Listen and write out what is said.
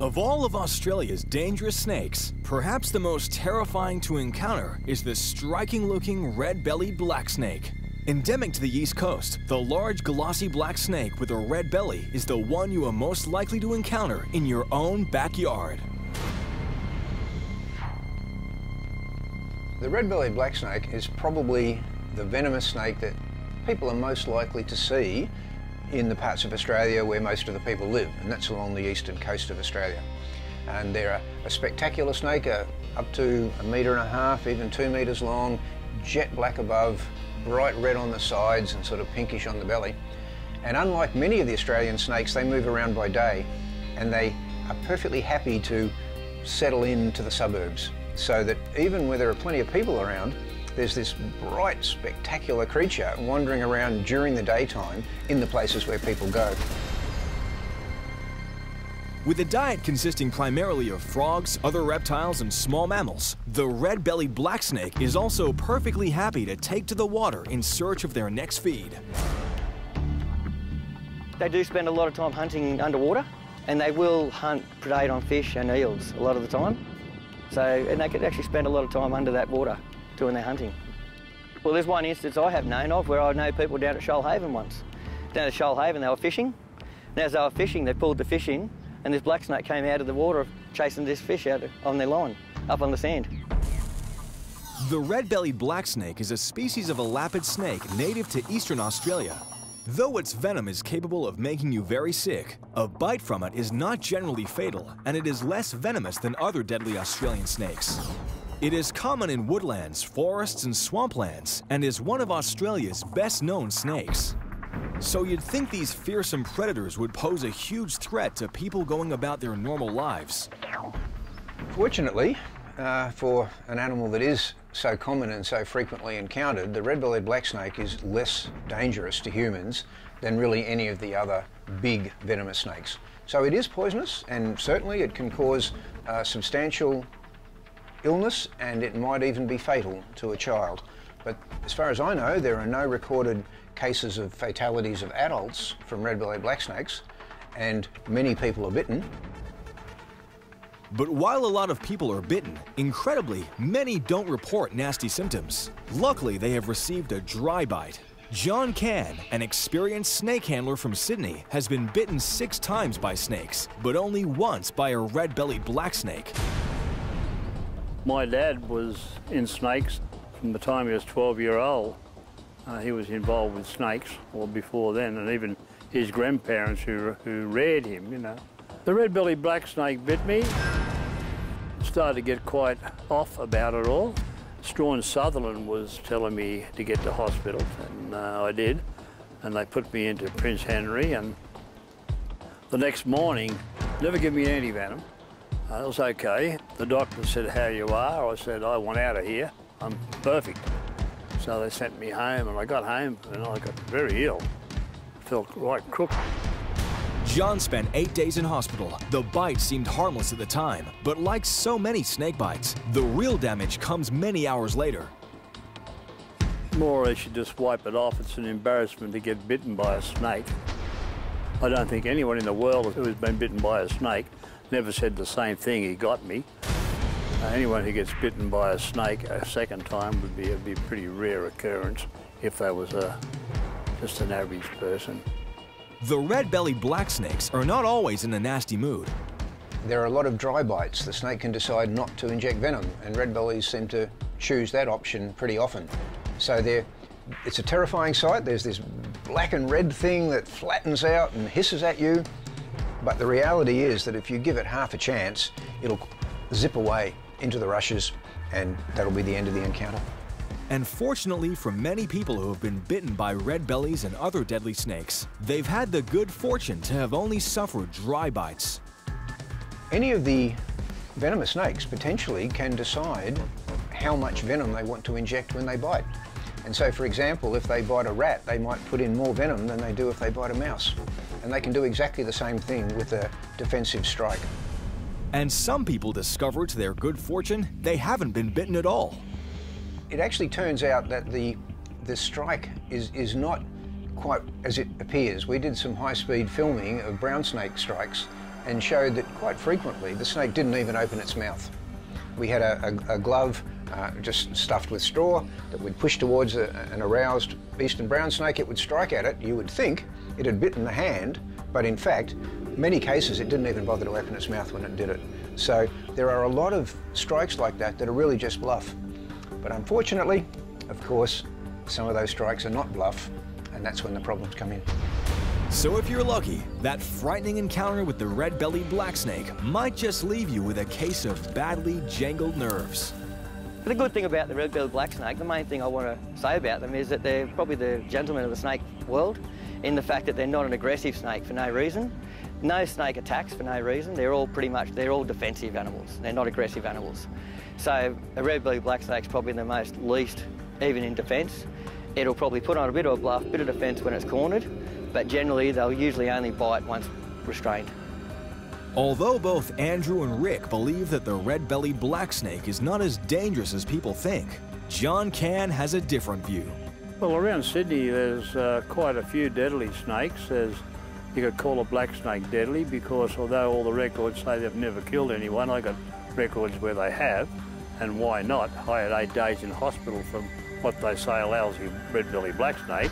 Of all of Australia's dangerous snakes, perhaps the most terrifying to encounter is the striking-looking red-bellied black snake. Endemic to the East Coast, the large glossy black snake with a red belly is the one you are most likely to encounter in your own backyard. The red-bellied black snake is probably the venomous snake that people are most likely to see in the parts of Australia where most of the people live, and that's along the eastern coast of Australia. And they're a spectacular snake, up to 1.5 meters, even 2 meters long, jet black above, bright red on the sides and sort of pinkish on the belly. And unlike many of the Australian snakes, they move around by day, and they are perfectly happy to settle into the suburbs, so that even where there are plenty of people around, there's this bright, spectacular creature wandering around during the daytime in the places where people go. With a diet consisting primarily of frogs, other reptiles, and small mammals, the red-bellied black snake is also perfectly happy to take to the water in search of their next feed. They do spend a lot of time hunting underwater, and they will hunt, predate on fish and eels a lot of the time. And they could actually spend a lot of time under that water doing their hunting. Well, there's one instance I have known of where I know people down at Shoalhaven once. Down at Shoalhaven, they were fishing, and as they were fishing, they pulled the fish in, and this black snake came out of the water chasing this fish out on their line, up on the sand. The red-bellied black snake is a species of elapid snake native to eastern Australia. Though its venom is capable of making you very sick, a bite from it is not generally fatal, and it is less venomous than other deadly Australian snakes. It is common in woodlands, forests, and swamplands, and is one of Australia's best-known snakes. So you'd think these fearsome predators would pose a huge threat to people going about their normal lives. Fortunately, for an animal that is so common and so frequently encountered, the red-bellied black snake is less dangerous to humans than really any of the other big venomous snakes. So it is poisonous, and certainly it can cause substantial illness, and it might even be fatal to a child. But as far as I know, there are no recorded cases of fatalities of adults from red-bellied black snakes, and many people are bitten. But while a lot of people are bitten, incredibly, many don't report nasty symptoms. Luckily, they have received a dry bite. John Cann, an experienced snake handler from Sydney, has been bitten 6 times by snakes, but only once by a red-bellied black snake. My dad was in snakes from the time he was 12-year-old. He was involved with snakes, or before then, and even his grandparents who reared him, you know. The red-bellied black snake bit me. Started to get quite off about it all. Strawn Sutherland was telling me to get to hospital, and I did. And they put me into Prince Henry, and the next morning, never give me antivenom. I was okay. The doctor said, "How you are?" I said, "I want out of here. I'm perfect." So they sent me home, and I got home, and I got very ill. Felt quite crooked. John spent 8 days in hospital. The bite seemed harmless at the time, but like so many snake bites, the real damage comes many hours later. More or less, you just wipe it off. It's an embarrassment to get bitten by a snake. I don't think anyone in the world who has been bitten by a snake never said the same thing, "He got me." Anyone who gets bitten by a snake a second time would be a pretty rare occurrence if they was just an average person. The red-bellied black snakes are not always in a nasty mood. There are a lot of dry bites. The snake can decide not to inject venom, and red-bellies seem to choose that option pretty often. So it's a terrifying sight. There's this black and red thing that flattens out and hisses at you. But the reality is that if you give it half a chance, it'll zip away into the rushes, and that'll be the end of the encounter. And fortunately for many people who have been bitten by red bellies and other deadly snakes, they've had the good fortune to have only suffered dry bites. Any of the venomous snakes potentially can decide how much venom they want to inject when they bite. And so, for example, if they bite a rat, they might put in more venom than they do if they bite a mouse. And they can do exactly the same thing with a defensive strike. And some people discover, to their good fortune, they haven't been bitten at all. It actually turns out that the strike is not quite as it appears. We did some high-speed filming of brown snake strikes and showed that quite frequently the snake didn't even open its mouth. We had a glove just stuffed with straw that we'd push towards an aroused eastern brown snake. It would strike at it. You would think it had bitten the hand, but in fact, many cases it didn't even bother to open its mouth when it did it. So there are a lot of strikes like that that are really just bluff. But unfortunately, of course, some of those strikes are not bluff, and that's when the problems come in. So if you're lucky, that frightening encounter with the red-bellied blacksnake might just leave you with a case of badly jangled nerves. The good thing about the red-bellied blacksnake, the main thing I want to say about them is that they're probably the gentlemen of the snake world in the fact that they're not an aggressive snake for no reason. No snake attacks for no reason. They're all defensive animals. They're not aggressive animals. So a red-bellied blacksnake's probably the most least even in defence. It'll probably put on a bit of a bluff, bit of defence when it's cornered, but generally they'll usually only bite once restrained. Although both Andrew and Rick believe that the red-bellied blacksnake is not as dangerous as people think, John Cann has a different view. Well, around Sydney there's quite a few deadly snakes. You could call a black snake deadly because although all the records say they've never killed anyone, I got records where they have, and why not? I had 8 days in hospital from what they say a lousy red-bellied black snake.